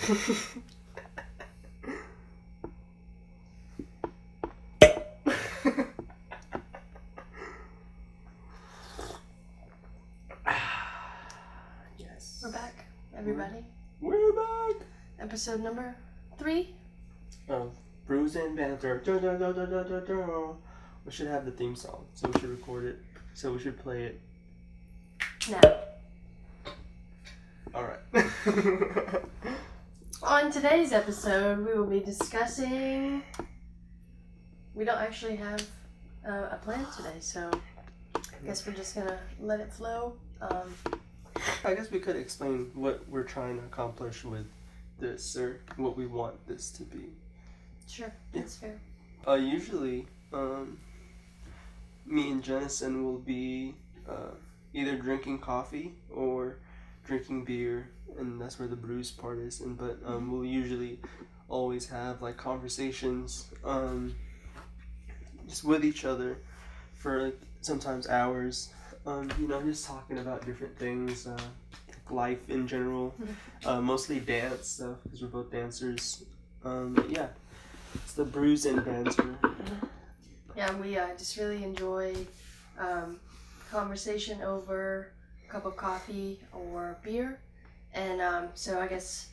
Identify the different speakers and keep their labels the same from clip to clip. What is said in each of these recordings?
Speaker 1: Yes.
Speaker 2: We're back, everybody.
Speaker 1: We're back.
Speaker 2: Episode number 3
Speaker 1: of Brews&Banter. We should have the theme song, so we should record it. So we should play it
Speaker 2: now.
Speaker 1: Alright.
Speaker 2: On today's episode, we will be discussing... We don't actually have a plan today, so I guess we're just going to let it flow.
Speaker 1: I guess we could explain what we're trying to accomplish with this, or what we want this to be.
Speaker 2: Sure, that's fair.
Speaker 1: Usually, me and Jennison will be either drinking coffee or drinking beer, and that's where the brews part is. But we'll usually always have like conversations just with each other for like, sometimes hours. Just talking about different things, life in general, mostly dance stuff because we're both dancers. But yeah, it's the Brews&Banter.
Speaker 2: Yeah, we just really enjoy conversation over a cup of coffee or beer. And so I guess,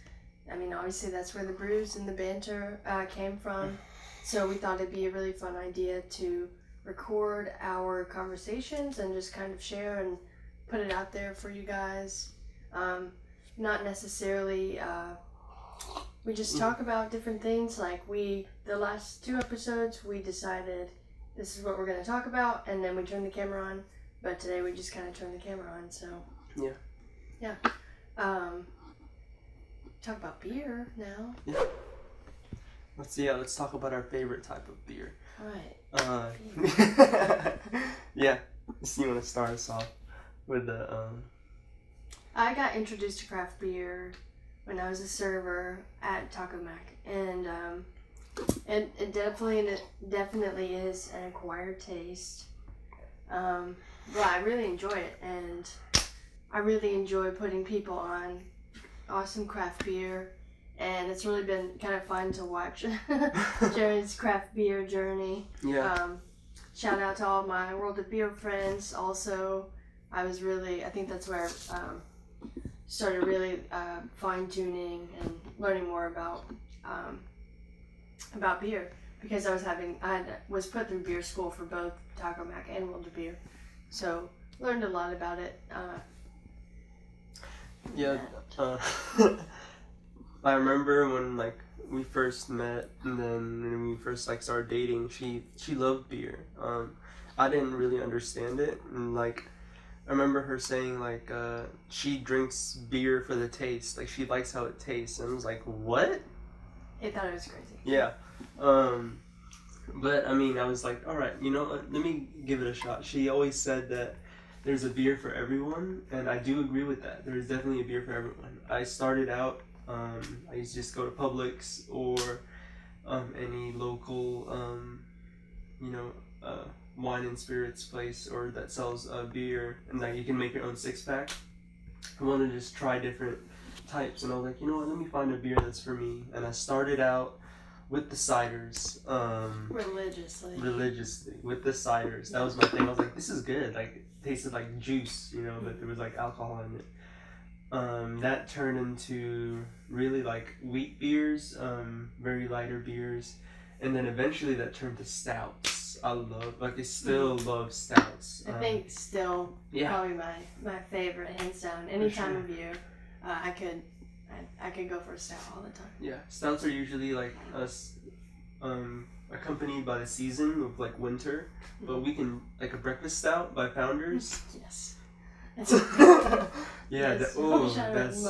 Speaker 2: obviously that's where the brews and the banter came from. So we thought it'd be a really fun idea to record our conversations and just kind of share and put it out there for you guys. Not necessarily, we just talk about different things. Like the last 2 episodes, we decided this is what we're going to talk about, and then we turned the camera on. But today we just kind of turned the camera on, so.
Speaker 1: Yeah.
Speaker 2: Yeah. Talk about beer now.
Speaker 1: Yeah. Let's talk about our favorite type of beer.
Speaker 2: Alright.
Speaker 1: Yeah. So you want to start us off with the
Speaker 2: I got introduced to craft beer when I was a server at Taco Mac, and it definitely is an acquired taste. But I really enjoy it, and I really enjoy putting people on awesome craft beer, and it's really been kind of fun to watch Jared's craft beer journey.
Speaker 1: Yeah.
Speaker 2: Shout out to all my World of Beer friends. Also, I think that's where started really fine-tuning and learning more about beer, because I was put through beer school for both Taco Mac and World of Beer, so learned a lot about it.
Speaker 1: I remember when we first met, and then when we first started dating, she loved beer. I didn't really understand it, and I remember her saying she drinks beer for the taste, she likes how it tastes, and I was like, what?
Speaker 2: I thought it was crazy.
Speaker 1: Yeah. But I was like, all right, you know what? Let me give it a shot. She always said that there's a beer for everyone, and I do agree with that. There's definitely a beer for everyone. I started out, I used to just go to Publix or any local, wine and spirits place or that sells beer, and you can make your own 6-pack. I wanted to just try different types, and I was like, you know what? Let me find a beer that's for me. And I started out with the ciders. Religiously with the ciders. That was my thing. I was like, this is good. It tasted like juice, but there was alcohol in it. That turned into really wheat beers, very lighter beers, and then eventually that turned to stouts. I still love stouts.
Speaker 2: I think still probably my favorite, hands down. Any time of year, I could go for a stout all the time.
Speaker 1: Yeah, stouts are usually accompanied by the season of winter, but we can a breakfast stout by Founders.
Speaker 2: Yes.
Speaker 1: Yeah.
Speaker 2: Yes.
Speaker 1: That's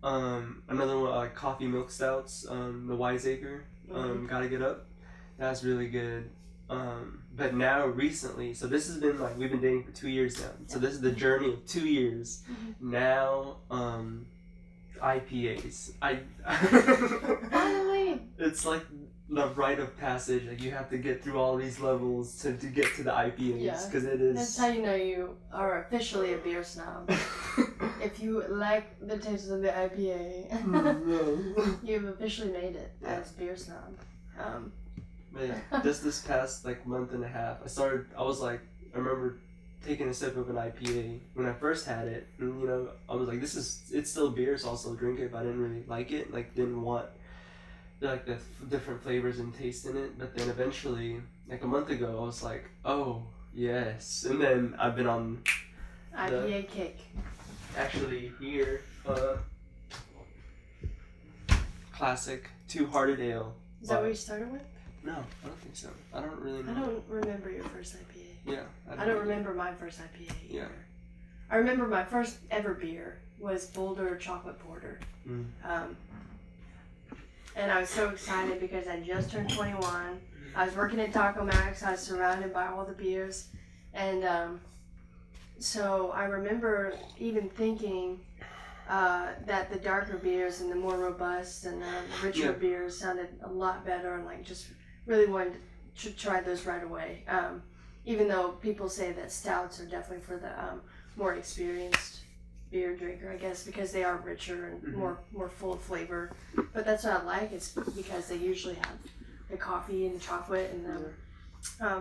Speaker 1: another one coffee milk stouts. The Wiseacre. Gotta Get Up. That's really good. But now recently, so this has been we've been dating for 2 years now. So this is the journey of 2 years. Now, IPAs.
Speaker 2: Finally.
Speaker 1: It's the rite of passage. You have to get through all these levels to get to the IPAs, because it is.
Speaker 2: That's how you know you are officially a beer snob. If if you like the taste of the IPA,
Speaker 1: No.
Speaker 2: you've officially made it
Speaker 1: Yeah.
Speaker 2: as beer snob.
Speaker 1: But yeah, just this past like month and a half, I remember taking a sip of an IPA when I first had it, and I was like, it's still beer, so I'll still drink it, but I didn't really like it, like didn't want like the different flavors and taste in it. But then eventually, like a month ago, I was like, oh yes, and then I've been on
Speaker 2: IPA kick.
Speaker 1: actually here, classic Two-Hearted Ale.
Speaker 2: Is that what you started with?
Speaker 1: No, I don't think so. I don't really know.
Speaker 2: I don't remember your first IPA.
Speaker 1: Yeah.
Speaker 2: I don't remember my first IPA either.
Speaker 1: Yeah.
Speaker 2: I remember my first ever beer was Boulder Chocolate Porter.
Speaker 1: Mm.
Speaker 2: And I was so excited because I just turned 21. I was working at Taco Max. I was surrounded by all the beers. And so I remember even thinking that the darker beers and the more robust and the richer beers sounded a lot better, and like just really wanted to try those right away. Even though people say that stouts are definitely for the more experienced beer drinker, I guess, because they are richer and more full of flavor. But that's what I like. It's because they usually have the coffee and the chocolate, and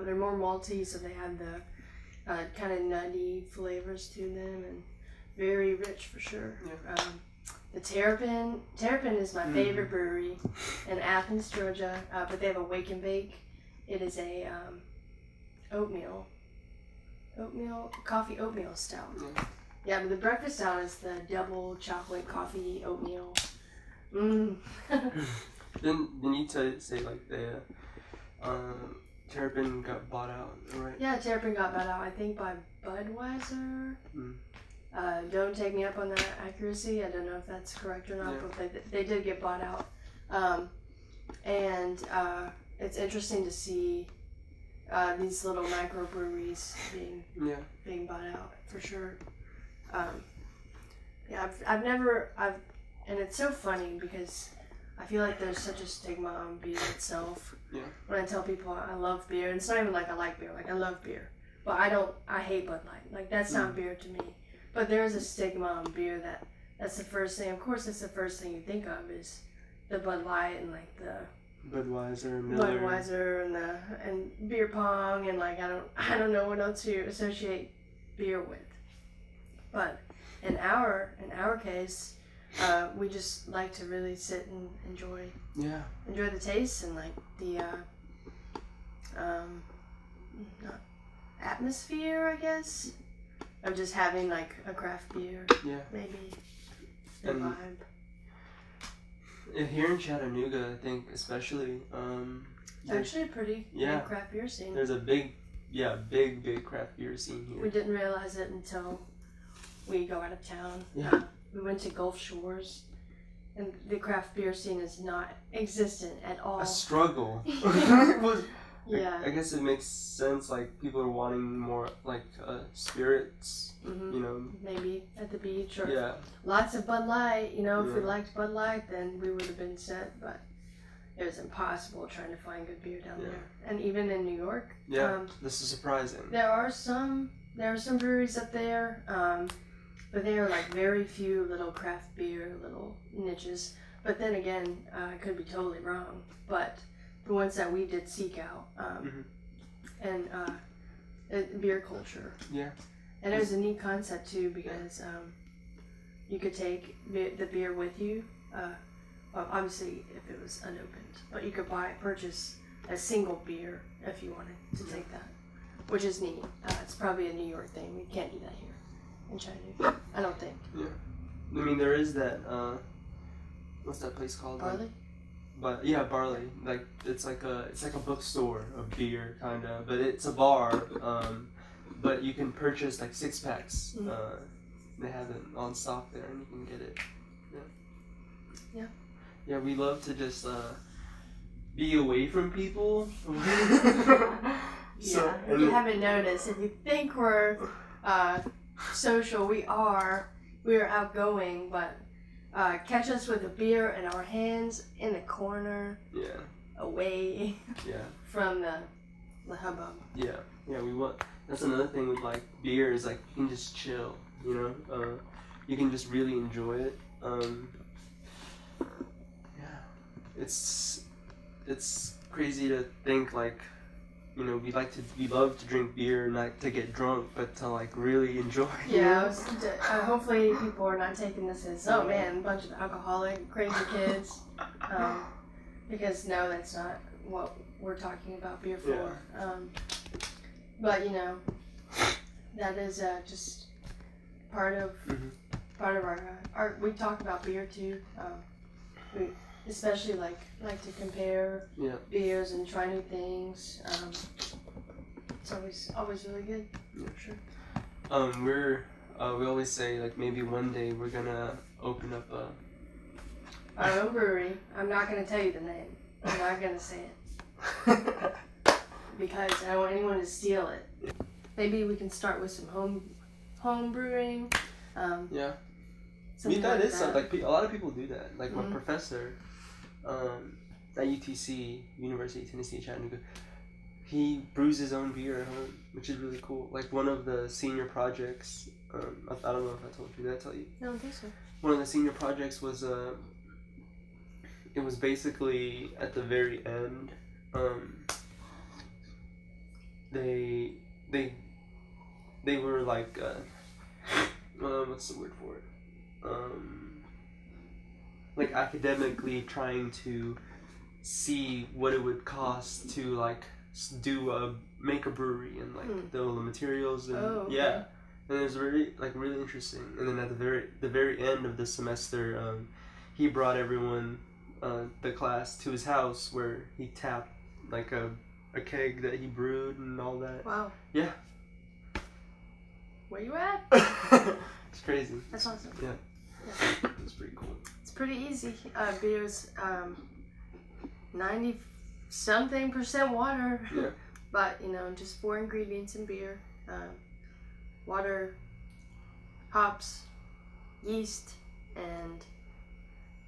Speaker 2: they're more malty, so they have the kind of nutty flavors to them, and very rich for sure.
Speaker 1: Yeah.
Speaker 2: The Terrapin is my favorite brewery in Athens, Georgia, but they have a wake and bake. It is a coffee oatmeal stout. Yeah, but the breakfast stout is the double chocolate coffee oatmeal.
Speaker 1: Didn't you say like the Terrapin got bought out, right?
Speaker 2: Yeah, Terrapin got bought out, I think, by Budweiser. Don't take me up on that accuracy. I don't know if that's correct or not, but they did get bought out. And it's interesting to see these little microbreweries being bought out for sure. And it's so funny because I feel like there's such a stigma on beer itself.
Speaker 1: Yeah. When
Speaker 2: I tell people I love beer, and it's not even like I like beer, like I love beer, but I hate Bud Light. Like that's not beer to me. But there is a stigma on beer that's the first thing. Of course, it's the first thing you think of is the Bud Light and like the
Speaker 1: Budweiser, Miller.
Speaker 2: and beer pong, and like I don't know what else you associate beer with. But in our case, we just like to really sit and enjoy the taste and like the atmosphere, I guess, of just having like a craft beer.
Speaker 1: Yeah.
Speaker 2: Maybe the vibe.
Speaker 1: Here in Chattanooga, I think especially,
Speaker 2: it's actually a pretty big craft beer scene.
Speaker 1: There's a big craft beer scene here.
Speaker 2: We didn't realize it until we go out of town. Yeah. We went to Gulf Shores, and the craft beer scene is not existent at all.
Speaker 1: A struggle.
Speaker 2: Yeah.
Speaker 1: I guess it makes sense. Like people are wanting more like spirits.
Speaker 2: Maybe at the beach or lots of Bud Light. If we liked Bud Light, then we would have been set. But it was impossible trying to find good beer down there, and even in New York.
Speaker 1: Yeah, this is surprising.
Speaker 2: There are some breweries up there, but they are like very few little craft beer, little niches. But then again, I could be totally wrong. But the ones that we did seek out, and beer culture. Yeah. And it was a neat concept too, because you could take the beer with you. Well, obviously, if it was unopened, but you could purchase a single beer if you wanted to take that, which is neat. It's probably a New York thing. We can't do that here in Chattanooga, I don't think.
Speaker 1: Yeah. I mean, there is that. What's that place called?
Speaker 2: Barley.
Speaker 1: But yeah, Barley. Like it's like a bookstore of beer, kind of, but it's a bar. But you can purchase like 6-packs. They have it on stock there, and you can get it. Yeah. Yeah, we love to just be away from people.
Speaker 2: So, if you haven't noticed, if you think we're social, we are outgoing, but catch us with a beer in our hands in the corner. Yeah. Away. Yeah. From the hubbub. Yeah, we want. That's another thing with like beer is like you can just chill,
Speaker 1: you can just really enjoy it. Yeah, it's crazy to think like, you know, we love to drink beer, not to get drunk, but to like really enjoy.
Speaker 2: Yeah, hopefully people are not taking this as, oh man, a bunch of alcoholic, crazy kids. Because no, that's not what we're talking about beer for.
Speaker 1: Yeah.
Speaker 2: But you know, that is just part of our. We talk about beer too. We especially like to compare beers and try new things. It's always really good.
Speaker 1: Yeah, sure. We always say like maybe one day we're gonna open up
Speaker 2: our own brewery. I'm not gonna tell you the name. I'm not gonna say it because I don't want anyone to steal it. Maybe we can start with some home brewing.
Speaker 1: Yeah.
Speaker 2: That
Speaker 1: is like a lot of people do that. Like my professor at UTC, University of Tennessee, Chattanooga, he brews his own beer at home, which is really cool. Like one of the senior projects, I don't know if I told you. Did I tell you?
Speaker 2: No, I don't think so.
Speaker 1: One of the senior projects was it was basically at the very end. They were like what's the word for it? Like academically trying to see what it would cost to like make a brewery and like the materials and yeah, and it was really interesting. And then at the very end of the semester, he brought everyone, the class, to his house where he tapped like a keg that he brewed and all that.
Speaker 2: Wow.
Speaker 1: Yeah.
Speaker 2: Where you at?
Speaker 1: It's crazy.
Speaker 2: That's awesome.
Speaker 1: Yeah. It's pretty cool.
Speaker 2: It's pretty easy. Beer's 90-something% water.
Speaker 1: Yeah.
Speaker 2: But, you know, just 4 ingredients in beer. Water, hops, yeast, and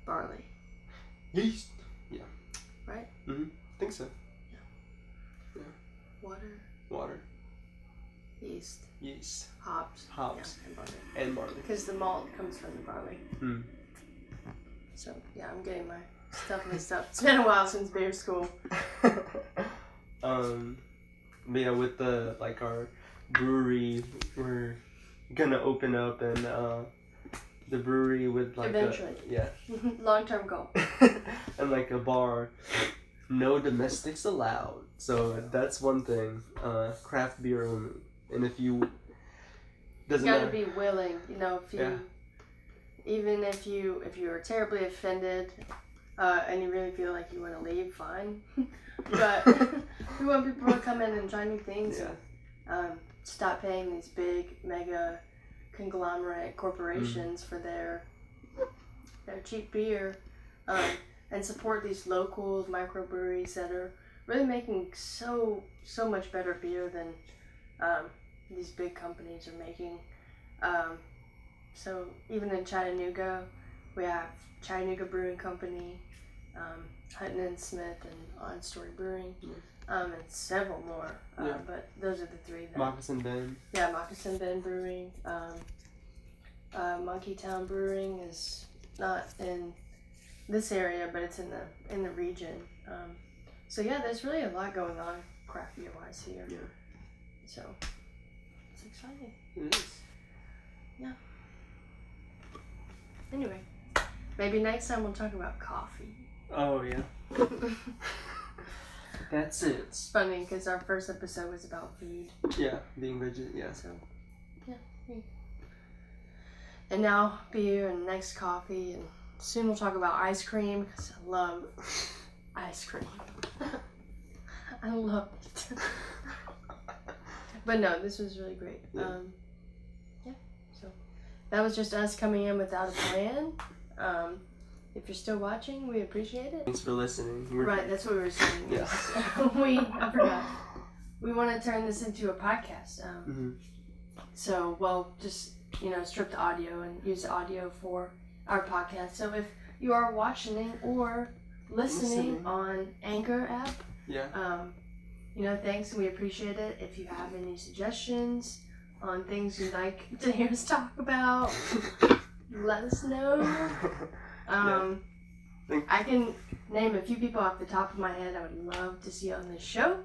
Speaker 2: barley.
Speaker 1: Yeast? Yeah.
Speaker 2: Right?
Speaker 1: Mm-hmm. I think so.
Speaker 2: Yeah.
Speaker 1: Water.
Speaker 2: Yeast. Hops.
Speaker 1: Yeah, and barley.
Speaker 2: Because the malt comes from the barley.
Speaker 1: Mm.
Speaker 2: So, yeah, I'm getting my stuff mixed up. It's been a while since beer school.
Speaker 1: Yeah, with the like our brewery, we're gonna open up and the brewery with like
Speaker 2: eventually. Long-term goal.
Speaker 1: And like a bar, no domestics allowed. So that's one thing. Craft beer only. And if you
Speaker 2: you gotta be willing, you know, if you even if you are terribly offended and you really feel like you want to leave, fine. But we want people to come in and try new things and stop paying these big mega conglomerate corporations for their cheap beer, and support these local microbreweries that are really making so much better beer than these big companies are making. So even in Chattanooga, we have Chattanooga Brewing Company, Hutton and Smith, and On Story Brewing, and several more. But those are the 3.
Speaker 1: Moccasin Bend. Yeah,
Speaker 2: Moccasin Bend Brewing. Monkey Town Brewing is not in this area, but it's in the region. So yeah, there's really a lot going on craft beer wise here.
Speaker 1: Yeah.
Speaker 2: So it's exciting.
Speaker 1: It is.
Speaker 2: Yeah. Anyway, maybe next time we'll talk about coffee.
Speaker 1: Oh yeah. That's it.
Speaker 2: It's funny because our first episode was about food.
Speaker 1: Yeah, being vegan. Yeah.
Speaker 2: So, yeah. And now beer, and next coffee, and soon we'll talk about ice cream because I love ice cream. I love it. But no, this was really great.
Speaker 1: Yeah.
Speaker 2: So that was just us coming in without a plan. If you're still watching, we appreciate it.
Speaker 1: Thanks for listening.
Speaker 2: Right, that's what we were saying.
Speaker 1: Yeah.
Speaker 2: I forgot. We want to turn this into a podcast. So we'll just, strip the audio and use the audio for our podcast. So if you are watching or listening on Anchor app, thanks, and we appreciate it. If you have any suggestions on things you'd like to hear us talk about, let us know. I can name a few people off the top of my head I would love to see on this show,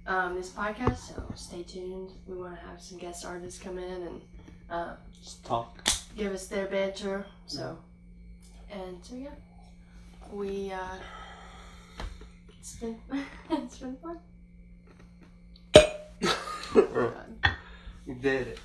Speaker 2: this podcast, so stay tuned. We want to have some guest artists come in and
Speaker 1: just talk.
Speaker 2: Give us their banter. So, yeah. We, it's been fun.
Speaker 1: You did it.